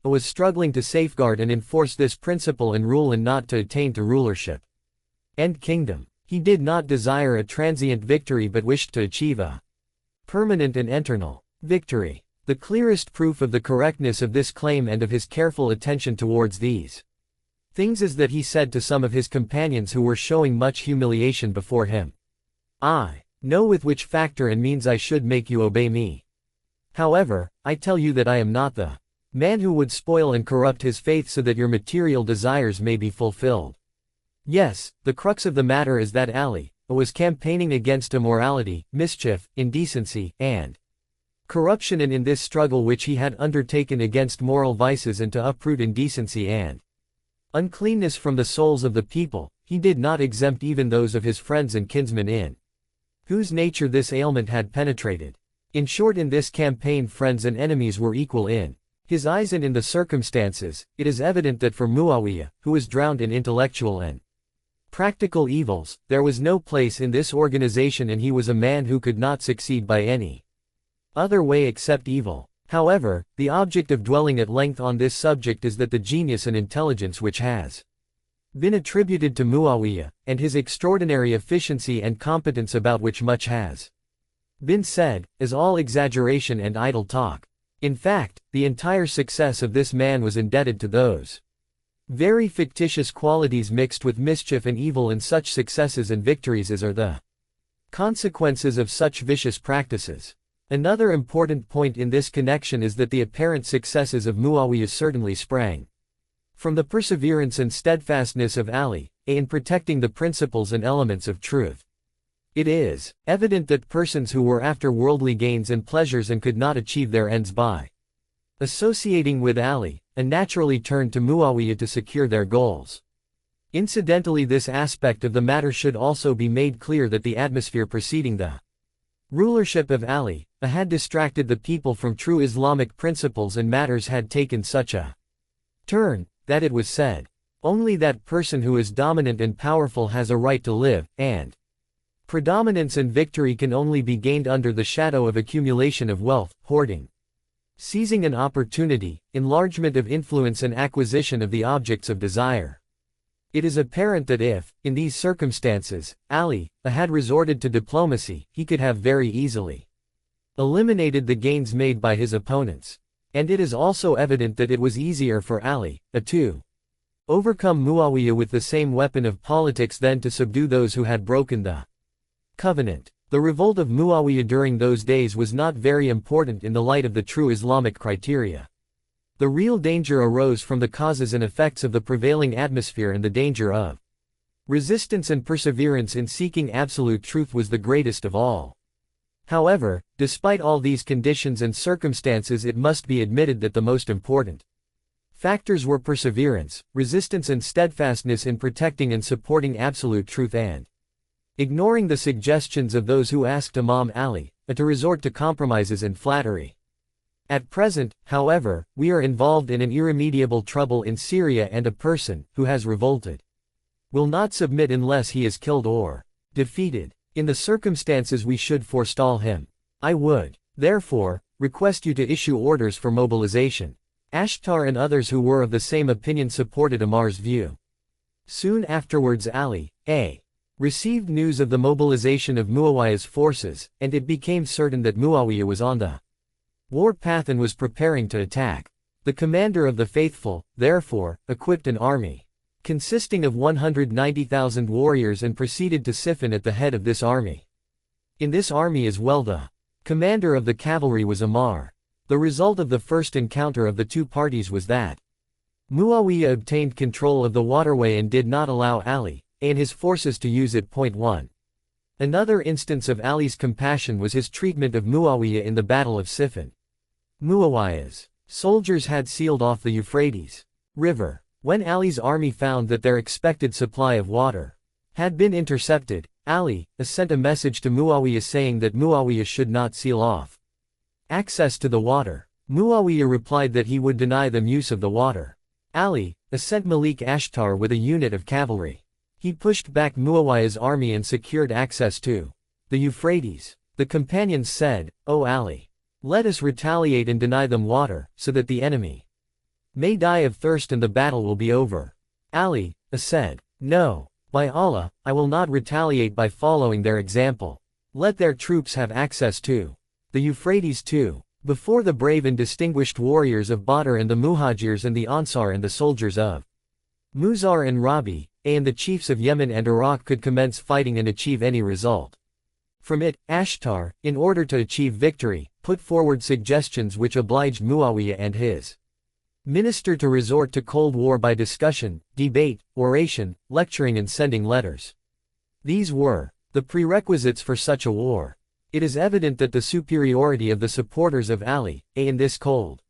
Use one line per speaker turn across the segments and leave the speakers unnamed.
was struggling to safeguard and enforce this principle and rule and not to attain to rulership. End kingdom. He did not desire a transient victory but wished to achieve a permanent and eternal victory. The clearest proof of the correctness of this claim and of his careful attention towards these things is that he said to some of his companions who were showing much humiliation before him, "I know with which factor and means I should make you obey me. However, I tell you that I am not the man who would spoil and corrupt his faith so that your material desires may be fulfilled." Yes, the crux of the matter is that Ali was campaigning against immorality, mischief, indecency, and corruption, and in this struggle which he had undertaken against moral vices and to uproot indecency and uncleanness from the souls of the people, he did not exempt even those of his friends and kinsmen in whose nature this ailment had penetrated. In short, in this campaign friends and enemies were equal in his eyes and in the circumstances. It is evident that for Muawiyah, who was drowned in intellectual and practical evils, there was no place in this organization, and he was a man who could not succeed by any other way except evil. However, the object of dwelling at length on this subject is that the genius and intelligence which has been attributed to Muawiyah, and his extraordinary efficiency and competence about which much has been said, is all exaggeration and idle talk. In fact, the entire success of this man was indebted to those very fictitious qualities mixed with mischief and evil in such successes and victories as are the consequences of such vicious practices. Another important point in this connection is that the apparent successes of Muawiyah certainly sprang from the perseverance and steadfastness of Ali in protecting the principles and elements of truth. It is evident that persons who were after worldly gains and pleasures and could not achieve their ends by associating with Ali, naturally turned to Muawiyah to secure their goals. Incidentally, this aspect of the matter should also be made clear that the atmosphere preceding the rulership of Ali had distracted the people from true Islamic principles, and matters had taken such a turn that it was said, "Only that person who is dominant and powerful has a right to live," and predominance and victory can only be gained under the shadow of accumulation of wealth, hoarding, seizing an opportunity, enlargement of influence, and acquisition of the objects of desire. It is apparent that if, in these circumstances, Ali had resorted to diplomacy, he could have very easily eliminated the gains made by his opponents. And it is also evident that it was easier for Ali to overcome Muawiyah with the same weapon of politics than to subdue those who had broken the covenant. The revolt of Muawiyah during those days was not very important in the light of the true Islamic criteria. The real danger arose from the causes and effects of the prevailing atmosphere, and the danger of resistance and perseverance in seeking absolute truth was the greatest of all. However, despite all these conditions and circumstances, it must be admitted that the most important factors were perseverance, resistance, and steadfastness in protecting and supporting absolute truth, and ignoring the suggestions of those who asked Imam Ali to resort to compromises and flattery. At present, however, we are involved in an irremediable trouble in Syria, and a person who has revolted will not submit unless he is killed or defeated. In the circumstances, we should forestall him. I would, therefore, request you to issue orders for mobilization. Ashtar and others who were of the same opinion supported Amar's view. Soon afterwards Ali received news of the mobilization of Muawiyah's forces, and it became certain that Muawiyah was on the war path and was preparing to attack. The commander of the faithful, therefore, equipped an army consisting of 190,000 warriors and proceeded to Siffin at the head of this army. In this army as well the commander of the cavalry was Amar. The result of the first encounter of the two parties was that Muawiyah obtained control of the waterway and did not allow Ali and his forces to use it. 1. Another instance of Ali's compassion was his treatment of Muawiyah in the Battle of Siffin. Muawiyah's soldiers had sealed off the Euphrates River. When Ali's army found that their expected supply of water had been intercepted, Ali sent a message to Muawiyah saying that Muawiyah should not seal off access to the water. Muawiyah replied that he would deny them use of the water. Ali sent Malik Ashtar with a unit of cavalry. He pushed back Muawiyah's army and secured access to the Euphrates. The companions said, "O Ali, let us retaliate and deny them water, so that the enemy may die of thirst and the battle will be over. Ali said, "No. By Allah, I will not retaliate by following their example. Let their troops have access to the Euphrates too." Before the brave and distinguished warriors of Badr and the Muhajirs and the Ansar and the soldiers of Muzar and Rabi, and the chiefs of Yemen and Iraq could commence fighting and achieve any result from it, Ashtar, in order to achieve victory, put forward suggestions which obliged Muawiyah and his minister to resort to cold war by discussion, debate, oration, lecturing and sending letters. These were the prerequisites for such a war. It is evident that the superiority of the supporters of Ali, in this cold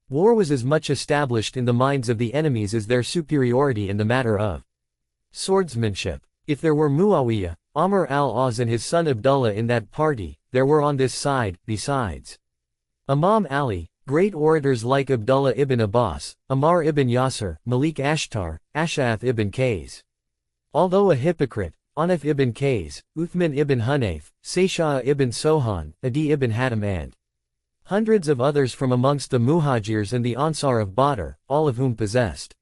war was as much established in the minds of the enemies as their superiority in the matter of swordsmanship. If there were Muawiyah, Amr al-As and his son Abdullah in that party, there were on this side, besides Imam Ali, great orators like Abdullah ibn Abbas, Ammar ibn Yasir, Malik Ashtar, Ash'ath ibn Qays. Although a hypocrite, Anaf ibn Qays, Uthman ibn Hunayf, Saysha ibn Sohan, Adi ibn Hatim and hundreds of others from amongst the Muhajirs and the Ansar of Badr, all of whom possessed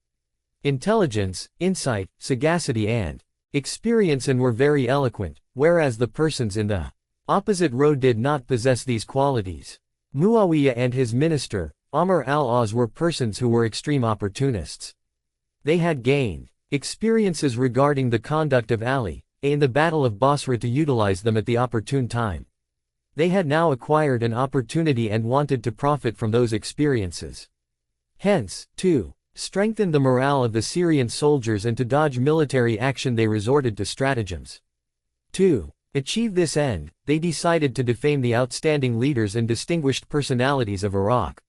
intelligence, insight, sagacity and experience and were very eloquent, whereas the persons in the opposite row did not possess these qualities. Muawiyah and his minister, Amr al-As were persons who were extreme opportunists. They had gained experiences regarding the conduct of Ali, in the Battle of Basra to utilize them at the opportune time. They had now acquired an opportunity and wanted to profit from those experiences. Hence, to strengthen the morale of the Syrian soldiers and to dodge military action they resorted to stratagems. To achieve this end, they decided to defame the outstanding leaders and distinguished personalities of Iraq,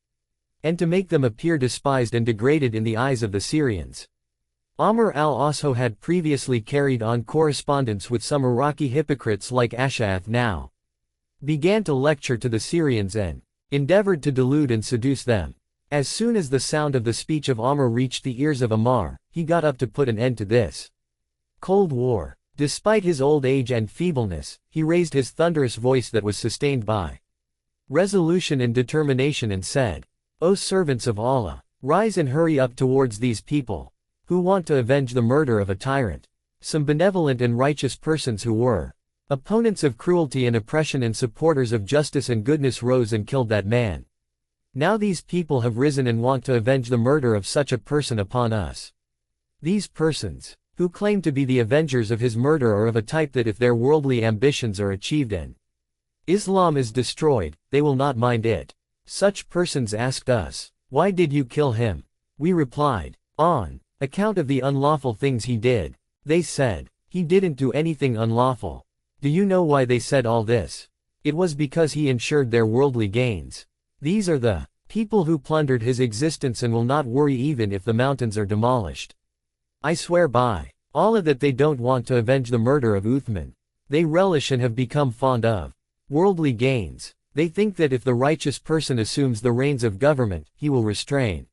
and to make them appear despised and degraded in the eyes of the Syrians. Amr al-As had previously carried on correspondence with some Iraqi hypocrites like Ash'ath now began to lecture to the Syrians and endeavored to delude and seduce them. As soon as the sound of the speech of Amr reached the ears of Ammar, he got up to put an end to this cold war. Despite his old age and feebleness, he raised his thunderous voice that was sustained by resolution and determination and said, "O servants of Allah, rise and hurry up towards these people, who want to avenge the murder of a tyrant." Some benevolent and righteous persons who were opponents of cruelty and oppression and supporters of justice and goodness rose and killed that man. Now these people have risen and want to avenge the murder of such a person upon us. These persons, who claim to be the avengers of his murder, are of a type that if their worldly ambitions are achieved and Islam is destroyed, they will not mind it. Such persons asked us, "Why did you kill him?" We replied, "On account of the unlawful things he did." They said, "He didn't do anything unlawful." Do you know why they said all this? It was because he ensured their worldly gains. These are the people who plundered his existence and will not worry even if the mountains are demolished. I swear by Allah that they don't want to avenge the murder of Uthman. They relish and have become fond of worldly gains. They think that if the righteous person assumes the reins of government, he will restrain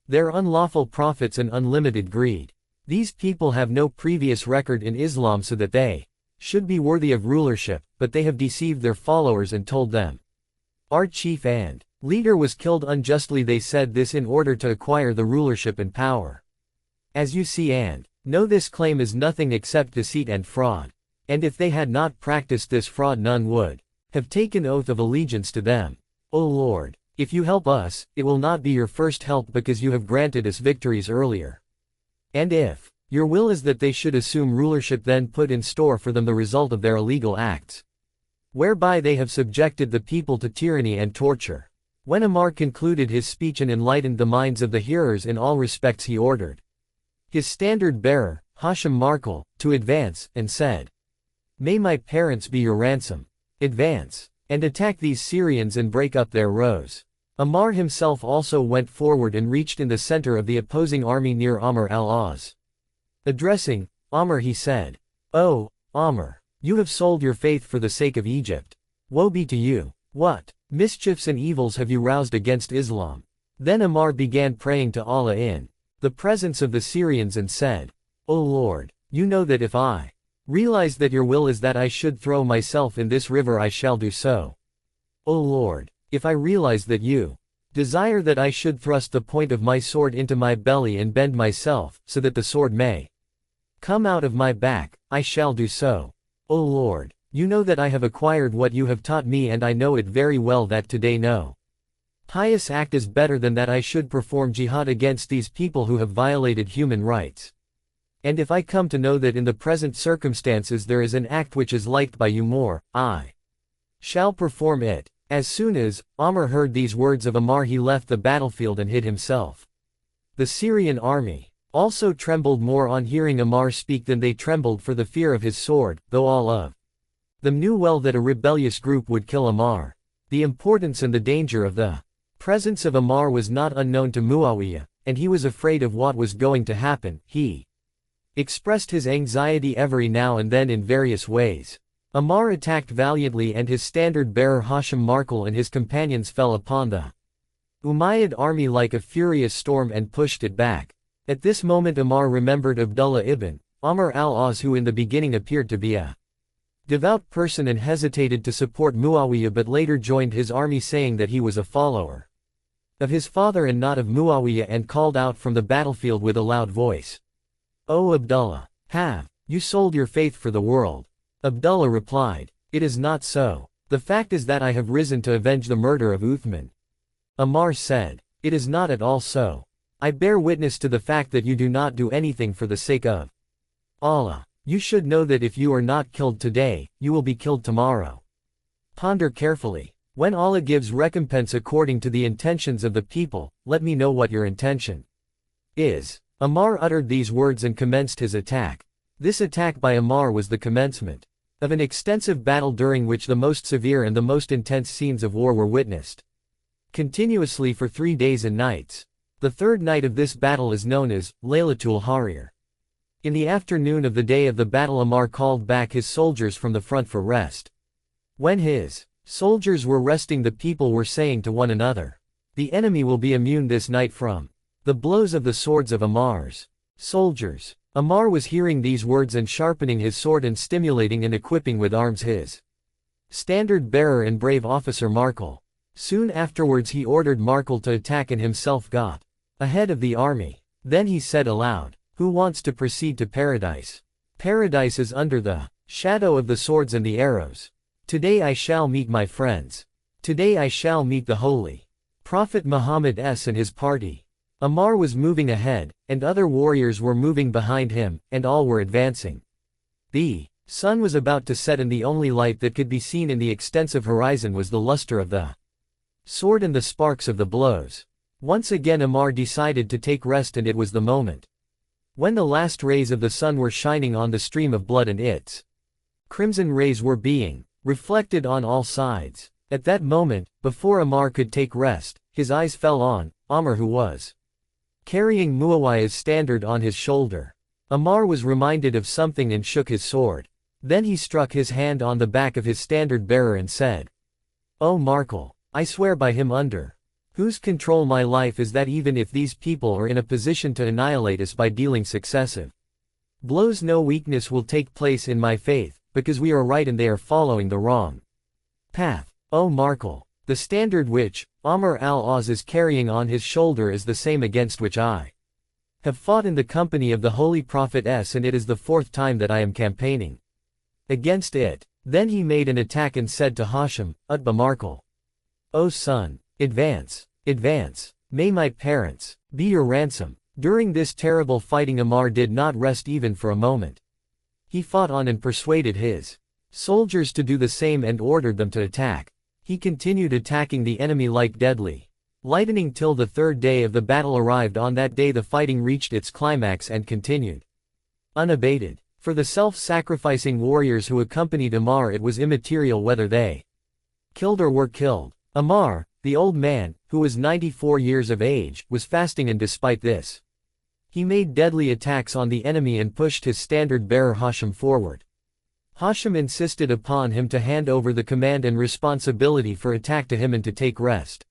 their unlawful profits and unlimited greed. These people have no previous record in Islam so that they should be worthy of rulership, but they have deceived their followers and told them, "Our chief and leader was killed unjustly." They said this in order to acquire the rulership and power. As you see and know, this claim is nothing except deceit and fraud. And if they had not practiced this fraud, none would have taken oath of allegiance to them. O Lord, if you help us, it will not be your first help because you have granted us victories earlier. And if your will is that they should assume rulership, then put in store for them the result of their illegal acts, whereby they have subjected the people to tyranny and torture. When Ammar concluded his speech and enlightened the minds of the hearers in all respects, he ordered his standard-bearer, Hashim Markal, to advance, and said, "May my parents be your ransom. Advance, and attack these Syrians and break up their rows." Ammar himself also went forward and reached in the center of the opposing army near Amr al-As. Addressing Amr, he said, "O Amr, you have sold your faith for the sake of Egypt. Woe be to you! What mischiefs and evils have you roused against Islam?" Then Ammar began praying to Allah in the presence of the Syrians and said, "O Lord, you know that if I realize that your will is that I should throw myself in this river, I shall do so. O Lord, if I realize that you Desire that I should thrust the point of my sword into my belly and bend myself, so that the sword may come out of my back, I shall do so. O Lord, you know that I have acquired what you have taught me, and I know it very well that today no pious act is better than that I should perform jihad against these people who have violated human rights. And if I come to know that in the present circumstances there is an act which is liked by you more, I shall perform it. As soon as Amr heard these words of Ammar, he left the battlefield and hid himself. The Syrian army also trembled more on hearing Ammar speak than they trembled for the fear of his sword, though all of them knew well that a rebellious group would kill Ammar. The importance and the danger of the presence of Ammar was not unknown to Muawiyah, and he was afraid of what was going to happen. He expressed his anxiety every now and then in various ways. Ammar attacked valiantly, and his standard-bearer Hashim Markal and his companions fell upon the Umayyad army like a furious storm and pushed it back. At this moment Ammar remembered Abdullah ibn Amr al-As, who in the beginning appeared to be a devout person and hesitated to support Muawiyah, but later joined his army, saying that he was a follower of his father and not of Muawiyah, and called out from the battlefield with a loud voice, "O Abdullah, have you sold your faith for the world?" Abdullah replied, "It is not so. The fact is that I have risen to avenge the murder of Uthman." Ammar said, "It is not at all so. I bear witness to the fact that you do not do anything for the sake of Allah. You should know that if you are not killed today, you will be killed tomorrow. Ponder carefully. When Allah gives recompense according to the intentions of the people, let me know what your intention is." Ammar uttered these words and commenced his attack. This attack by Ammar was the commencement of an extensive battle during which the most severe and the most intense scenes of war were witnessed continuously for 3 days and nights. The third night of this battle is known as Laylatul Harir. In the afternoon of the day of the battle, Ammar called back his soldiers from the front for rest. When his soldiers were resting, the people were saying to one another, "The enemy will be immune this night from the blows of the swords of Ammar's soldiers." Ammar was hearing these words and sharpening his sword and stimulating and equipping with arms his standard-bearer and brave officer Markal. Soon afterwards he ordered Markal to attack and himself got ahead of the army. Then he said aloud, "Who wants to proceed to paradise? Paradise is under the shadow of the swords and the arrows. Today I shall meet my friends. Today I shall meet the Holy Prophet Muhammad and his party." Ammar was moving ahead, and other warriors were moving behind him, and all were advancing. The sun was about to set, and the only light that could be seen in the extensive horizon was the luster of the sword and the sparks of the blows. Once again Ammar decided to take rest, and it was the moment when the last rays of the sun were shining on the stream of blood, and its crimson rays were being reflected on all sides. At that moment, before Ammar could take rest, his eyes fell on Amr, who was carrying Muawiyah's standard on his shoulder. Ammar was reminded of something and shook his sword. Then he struck his hand on the back of his standard-bearer and said, "O Markal, I swear by him under whose control my life is that even if these people are in a position to annihilate us by dealing successive blows, no weakness will take place in my faith, because we are right and they are following the wrong path. O Markal, the standard which Amr al-As is carrying on his shoulder is the same against which I have fought in the company of the Holy Prophet, and it is the 4th time that I am campaigning against it." Then he made an attack and said to Hashim, Utbah Markal, "O son, advance, advance. May my parents be your ransom." During this terrible fighting Ammar did not rest even for a moment. He fought on and persuaded his soldiers to do the same and ordered them to attack. He continued attacking the enemy like deadly lightning till the 3rd day of the battle arrived. On that day the fighting reached its climax and continued unabated. For the self-sacrificing warriors who accompanied Ammar, it was immaterial whether they killed or were killed. Ammar, the old man, who was 94 years of age, was fasting, and despite this, he made deadly attacks on the enemy and pushed his standard-bearer Hashim forward. Hashim insisted upon him to hand over the command and responsibility for attack to him and to take rest.